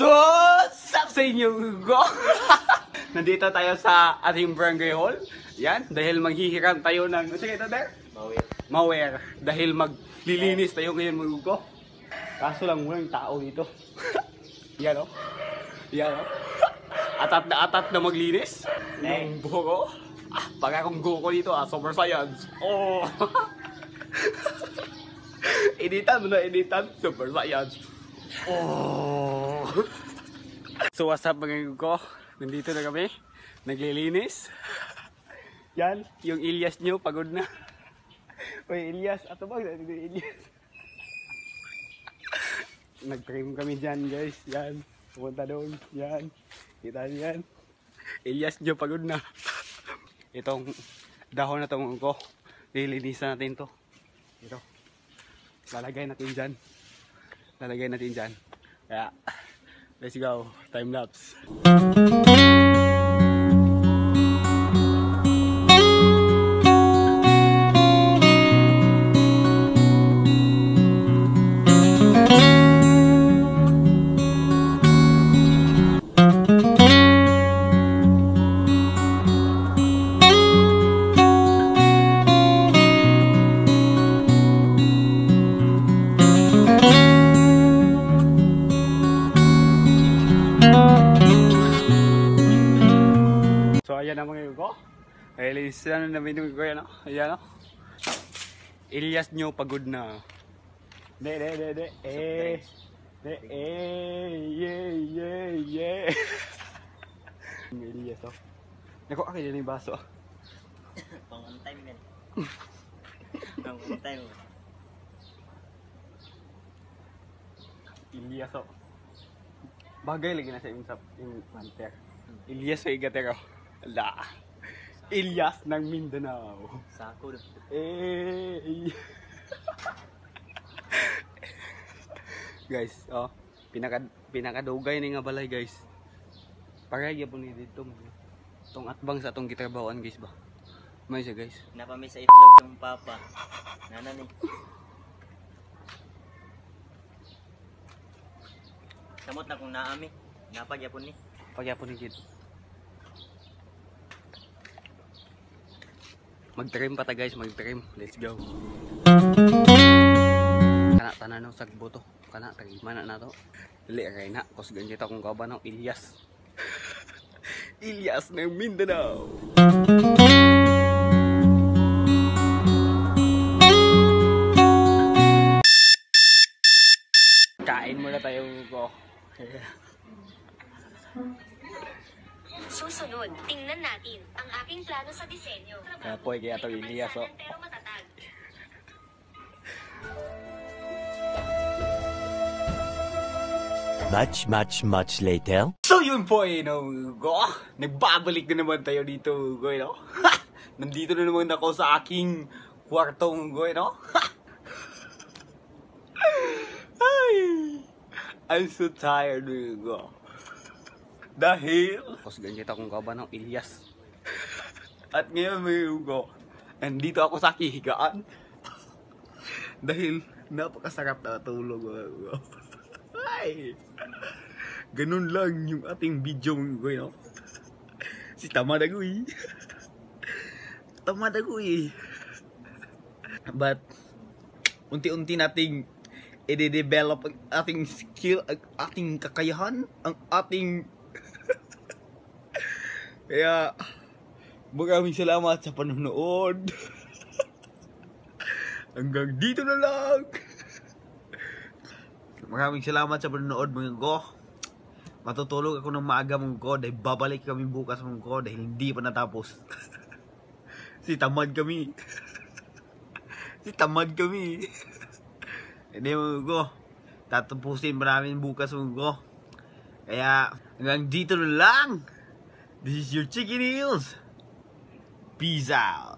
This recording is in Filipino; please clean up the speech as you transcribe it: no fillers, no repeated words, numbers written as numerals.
What's up sa inyo, Hugo? Nandito tayo sa ating barangay hall. Yan, dahil maghihiram tayo ng... Sige, ito there? Maware. Dahil maglilinis tayo ngayon, mga Hugo. Kaso lang walang tao dito. Yan o. Yan o. Atat na maglinis. Yung buko. Pag akong guko dito, super science. Oh! Editan mo na, editan. Super science. Oh! So what's up mga ko? Nandito na kami. Naglilinis. Yan, yung Ilyas nyo pagod na. Uy, Ilyas, ato ba? Ilyas. Nag-trim kami dyan guys. Yan, pumunta doon. Yan, kita niyo yan. Ilyas nyo pagod na. Itong dahon na itong ko. Lilinisan natin to. Ito. Lalagay natin dyan. Lalagay natin dyan. Kaya, let's go. Time lapse. Ayan ang mga ko. Lilisan na namin yung ko yan. Ayan o. Ilyas nyo pagod na. De. Yeah. Ilyas o. Naku, akin yan yung baso. Pang-on time yan. Pang-on time. Ilyas o. Bagay lagi na sa yung manter. Ilyas o igatero. Ala. Ilyas ng Mindanao. Sako doon. Guys, oh, pinakadugay ni nga balay guys. Paraya po ni dito mo. Tong atbang sa atong gitrabahoan guys ba. May siya guys. Napami sa itlog ng papa. Nana ni. Samot na kung naami. Napagyapon ni. Pagyapon ni kid. Mag-trim pa ta guys, mag-trim. Let's go. Kana tanan ng sagbo to. Kana tagimana na to. Dili ray na kos ganito kung kauban ng Ilyas. Ilyas ng Mindanao. Kain muna tayo ko. Susunod, tingnan natin ang aking plano sa disenyo. Kapoy kaya to Ilyas o. Pero matatag. Much later. So yun po go. Nagbabalik na naman tayo dito, go, no? Nandito na naman ako sa aking kwartong, go, no? Ay, I'm so tired, go. Dahil tapos ganyan akong kaban ng Ilyas. At ngayon may go. Nandito ako sa higaan. Dahil napakasarap na tulog, go. Ay, ganun lang yung ating video mo, no? Si Tamadagoy. But unti-unti nating i-develop ang ating skill, ang ating kakayahan, ang ating kaya maraming salamat sa panonood. Hanggang dito na lang. Maraming salamat sa panonood mga go. Matutulog ako ng maaga mga go dahil babalik kami bukas mga go dahil hindi pa natapos. Tamad kami. Hindi mga go. Tatapusin pa namin bukas mga go. Kaya hanggang dito na lang. This is your Chicken Heels. Peace out.